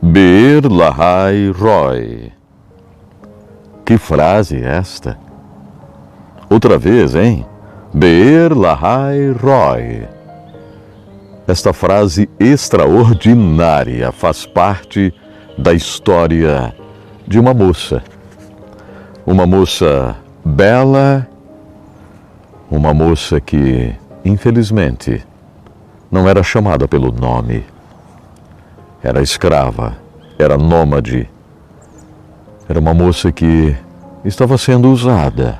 Be'er Lahai Roi. Que frase é esta? Outra vez, hein? Be'er Lahai Roi. Esta frase extraordinária faz parte da história de uma moça. Uma moça bela, uma moça que, infelizmente, não era chamada pelo nome. Era escrava, era nômade. Era uma moça que estava sendo usada.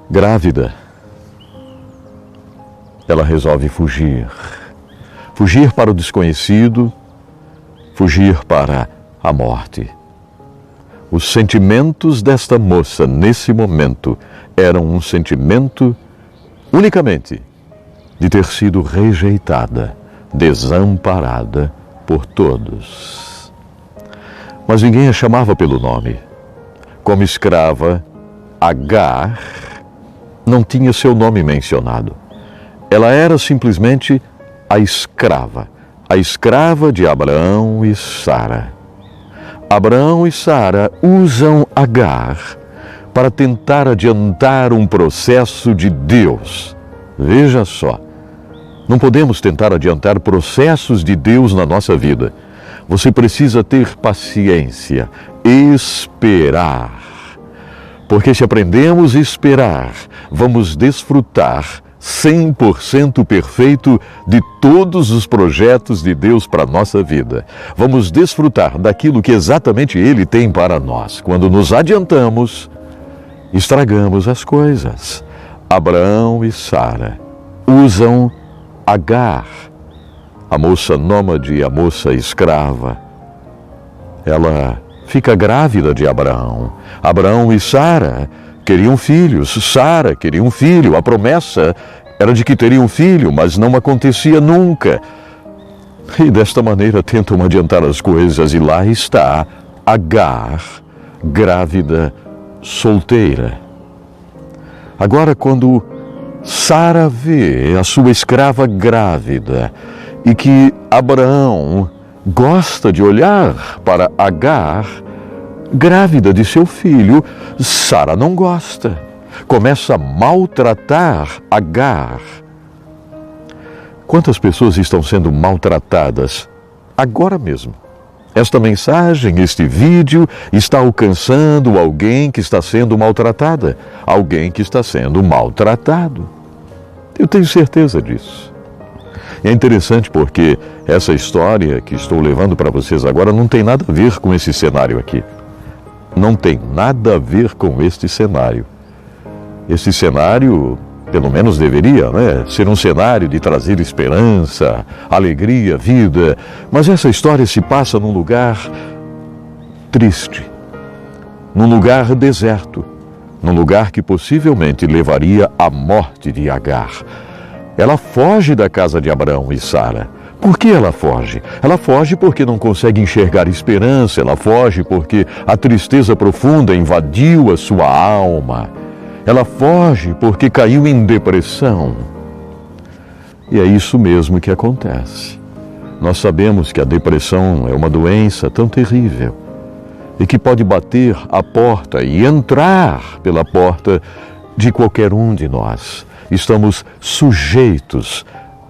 Grávida. Ela resolve fugir. Fugir para o desconhecido, fugir para a morte. Os sentimentos desta moça, nesse momento, eram um sentimento unicamente de ter sido rejeitada, desamparada por todos. Mas ninguém a chamava pelo nome. Como escrava, Agar não tinha seu nome mencionado. Ela era simplesmente a escrava de Abraão e Sara. Abraão e Sara usam Agar para tentar adiantar um processo de Deus. Veja só, não podemos tentar adiantar processos de Deus na nossa vida. Você precisa ter paciência, esperar. Porque se aprendemos a esperar, vamos desfrutar 100% perfeito de todos os projetos de Deus para a nossa vida. Vamos desfrutar daquilo que exatamente Ele tem para nós. Quando nos adiantamos, estragamos as coisas. Abraão e Sara usam Agar, a moça nômade, a moça escrava. Ela fica grávida de Abraão. Abraão e Sara queriam filhos, Sara queria um filho. A promessa era de que teria um filho, mas não acontecia nunca. E desta maneira tentam adiantar as coisas, e lá está Agar, grávida, solteira. Agora, quando Sara vê a sua escrava grávida e que Abraão gosta de olhar para Agar, grávida de seu filho, Sara não gosta. Começa a maltratar Agar. Quantas pessoas estão sendo maltratadas agora mesmo? Esta mensagem, este vídeo, está alcançando alguém que está sendo maltratada, alguém que está sendo maltratado. Eu tenho certeza disso. É interessante porque essa história que estou levando para vocês agora não tem nada a ver com esse cenário aqui. Não tem nada a ver com este cenário. Esse cenário, pelo menos deveria, ser um cenário de trazer esperança, alegria, vida. Mas essa história se passa num lugar triste, num lugar deserto, num lugar que possivelmente levaria à morte de Agar. Ela foge da casa de Abraão e Sara. Por que ela foge? Ela foge porque não consegue enxergar esperança. Ela foge porque a tristeza profunda invadiu a sua alma. Ela foge porque caiu em depressão. E é isso mesmo que acontece. Nós sabemos que a depressão é uma doença tão terrível e que pode bater à porta e entrar pela porta de qualquer um de nós. Estamos sujeitos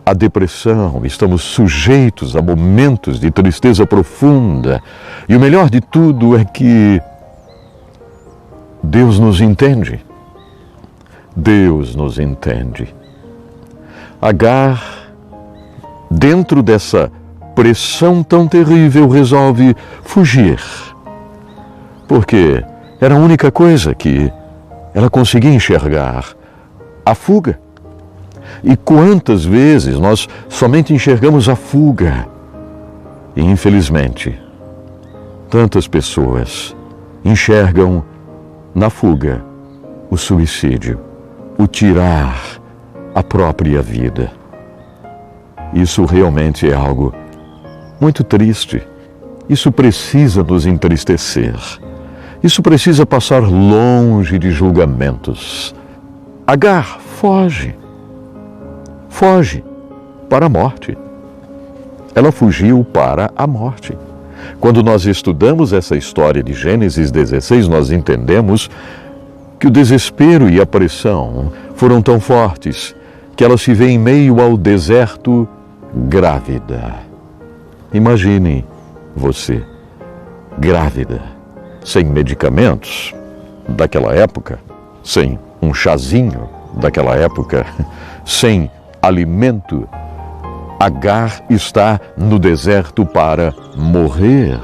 à depressão, estamos sujeitos a momentos de tristeza profunda. E o melhor de tudo é que Deus nos entende. Deus nos entende. Agar, dentro dessa pressão tão terrível, resolve fugir. Porque era a única coisa que ela conseguia enxergar, a fuga. E quantas vezes nós somente enxergamos a fuga? E infelizmente, tantas pessoas enxergam na fuga o suicídio, o tirar a própria vida. Isso realmente é algo muito triste. Isso precisa nos entristecer. Isso precisa passar longe de julgamentos. Agar foge para a morte. Ela fugiu para a morte. Quando nós estudamos essa história de Gênesis 16, nós entendemos que o desespero e a pressão foram tão fortes que ela se vê em meio ao deserto grávida. Imagine você, grávida, sem medicamentos daquela época, sem um chazinho daquela época, sem alimento. Agar está no deserto para morrer.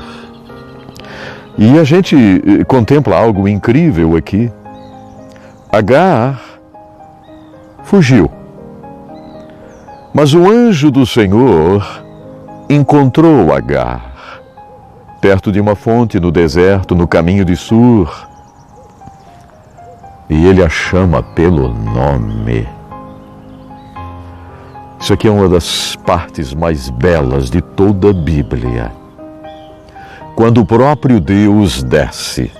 E a gente contempla algo incrível aqui. Agar fugiu. Mas o anjo do Senhor encontrou Agar perto de uma fonte no deserto, no caminho de Sur. E ele a chama pelo nome. Isso aqui é uma das partes mais belas de toda a Bíblia. Quando o próprio Deus desce.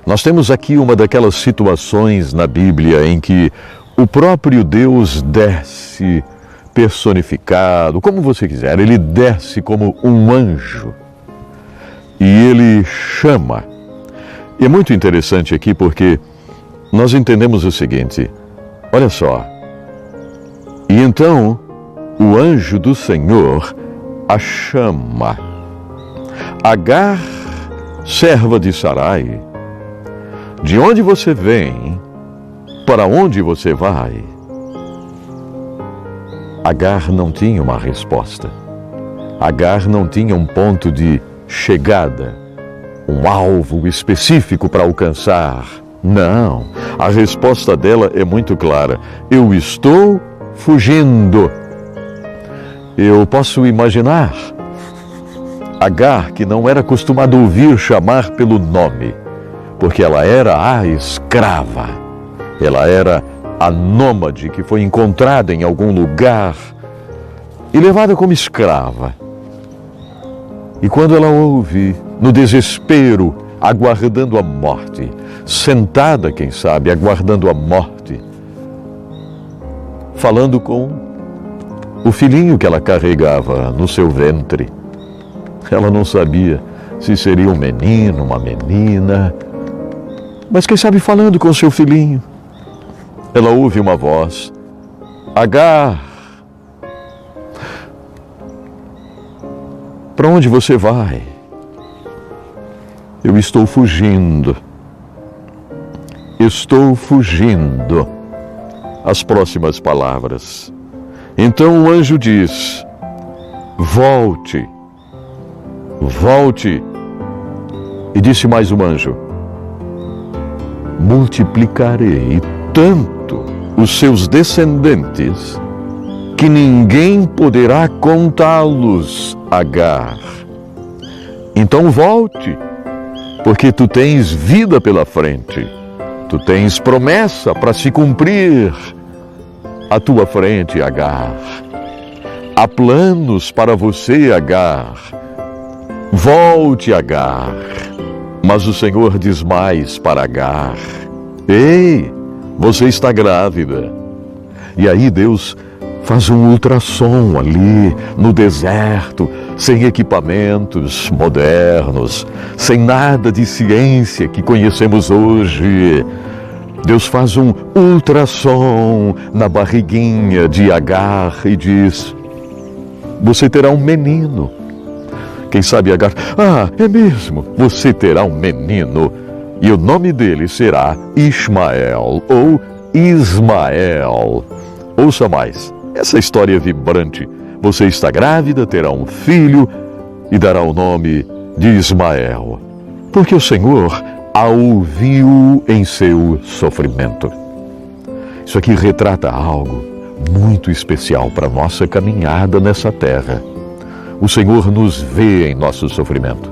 Nós temos aqui uma daquelas situações na Bíblia em que o próprio Deus desce personificado, como você quiser, ele desce como um anjo e ele chama. E é muito interessante aqui porque nós entendemos o seguinte, olha só, e então o anjo do Senhor a chama. Agar, serva de Sarai, de onde você vem, para onde você vai? Agar não tinha uma resposta. Agar não tinha um ponto de chegada, um alvo específico para alcançar. Não, a resposta dela é muito clara. Eu estou fugindo. Eu posso imaginar Agar, que não era acostumada a ouvir chamar pelo nome, porque ela era a escrava, ela era a nômade que foi encontrada em algum lugar e levada como escrava. E quando ela ouve, no desespero, aguardando a morte, sentada, quem sabe, aguardando a morte, falando com o filhinho que ela carregava no seu ventre. Ela não sabia se seria um menino, uma menina, mas quem sabe falando com seu filhinho. Ela ouve uma voz, Agar, para onde você vai? Eu estou fugindo. Estou fugindo. As próximas palavras. Então o anjo diz, volte, volte. E disse mais um anjo, multiplicarei tanto os seus descendentes que ninguém poderá contá-los, Agar. Então volte, porque tu tens vida pela frente, tu tens promessa para se cumprir à tua frente, Agar. Há planos para você, Agar. Volte, Agar. Mas o Senhor diz mais para Agar, ei, você está grávida. E aí Deus faz um ultrassom ali no deserto, sem equipamentos modernos, sem nada de ciência que conhecemos hoje. Deus faz um ultrassom na barriguinha de Agar e diz, você terá um menino. Quem sabe Agar, é mesmo, você terá um menino. E o nome dele será Ismael ou Ismael. Ouça mais, essa história é vibrante. Você está grávida, terá um filho e dará o nome de Ismael, porque o Senhor a ouviu em seu sofrimento. Isso aqui retrata algo muito especial para a nossa caminhada nessa terra. O Senhor nos vê em nosso sofrimento.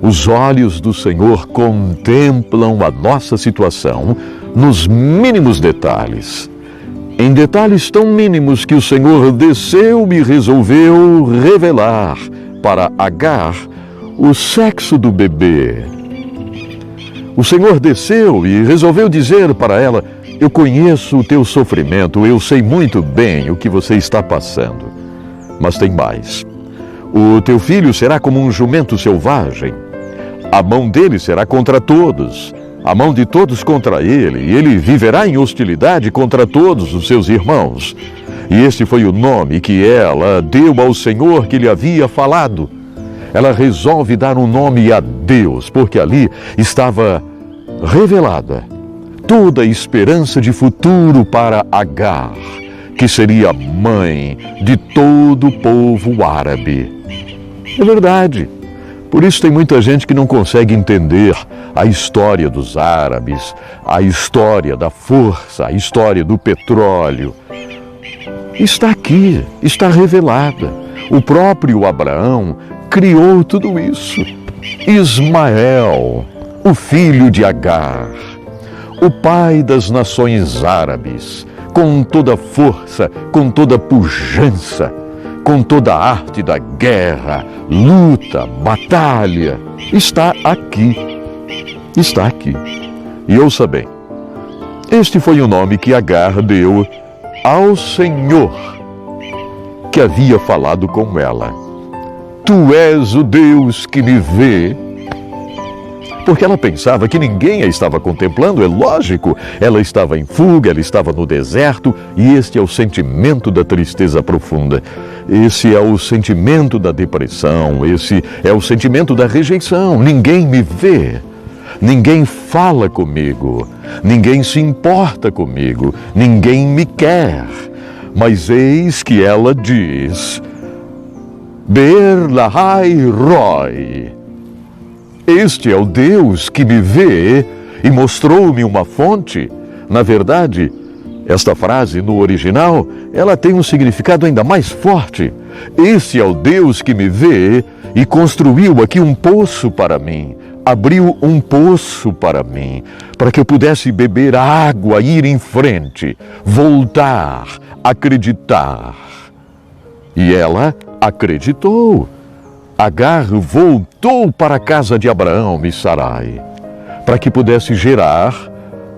Os olhos do Senhor contemplam a nossa situação nos mínimos detalhes. Em detalhes tão mínimos que o Senhor desceu e resolveu revelar para Agar o sexo do bebê. O Senhor desceu e resolveu dizer para ela, eu conheço o teu sofrimento, eu sei muito bem o que você está passando. Mas tem mais. O teu filho será como um jumento selvagem. A mão dele será contra todos, a mão de todos contra ele, e ele viverá em hostilidade contra todos os seus irmãos. E este foi o nome que ela deu ao Senhor que lhe havia falado. Ela resolve dar um nome a Deus, porque ali estava revelada toda a esperança de futuro para Agar, que seria mãe de todo o povo árabe. É verdade. Por isso tem muita gente que não consegue entender a história dos árabes, a história da força, a história do petróleo. Está aqui, está revelada. O próprio Abraão criou tudo isso. Ismael, o filho de Agar, o pai das nações árabes, com toda força, com toda pujança, com toda a arte da guerra, luta, batalha, está aqui. Está aqui. E ouça bem, este foi o nome que Agar deu ao Senhor, que havia falado com ela. Tu és o Deus que me vê. Porque ela pensava que ninguém a estava contemplando, é lógico. Ela estava em fuga, ela estava no deserto, e este é o sentimento da tristeza profunda. Esse é o sentimento da depressão, esse é o sentimento da rejeição. Ninguém me vê, ninguém fala comigo, ninguém se importa comigo, ninguém me quer. Mas eis que ela diz: Be'er lahai roi. Este é o Deus que me vê e mostrou-me uma fonte. Na verdade, esta frase no original, ela tem um significado ainda mais forte. Esse é o Deus que me vê e construiu aqui um poço para mim. Abriu um poço para mim, para que eu pudesse beber água, ir em frente, voltar, acreditar. E ela acreditou. Agar voltou para a casa de Abraão e Sarai, para que pudesse gerar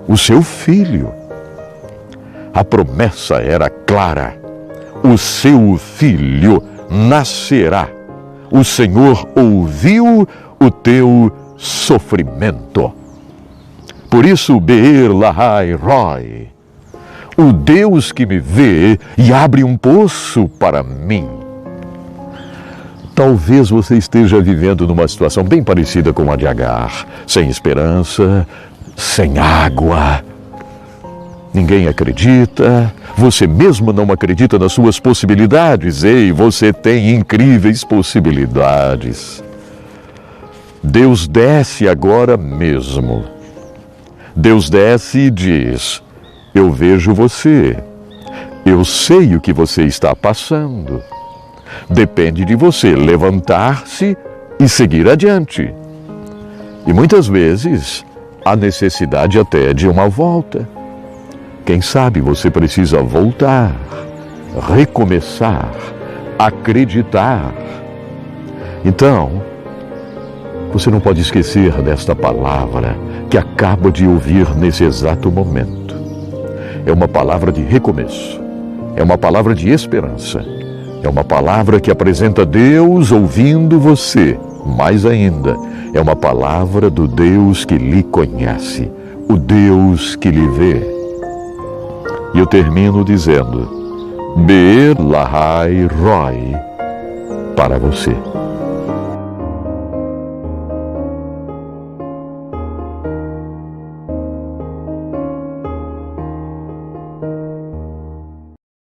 o seu filho. A promessa era clara: o seu filho nascerá. O Senhor ouviu o teu sofrimento. Por isso, Be'er lahai roi, o Deus que me vê e abre um poço para mim. Talvez você esteja vivendo numa situação bem parecida com a de Agar, sem esperança, sem água. Ninguém acredita, você mesmo não acredita nas suas possibilidades. Ei, você tem incríveis possibilidades. Deus desce agora mesmo. Deus desce e diz: eu vejo você, eu sei o que você está passando. Depende de você levantar-se e seguir adiante. E muitas vezes há necessidade até de uma volta. Quem sabe você precisa voltar, recomeçar, acreditar. Então, você não pode esquecer desta palavra que acaba de ouvir nesse exato momento. É uma palavra de recomeço, é uma palavra de esperança. É uma palavra que apresenta Deus ouvindo você. Mais ainda, é uma palavra do Deus que lhe conhece, o Deus que lhe vê. E eu termino dizendo: Be'er lahai roi para você.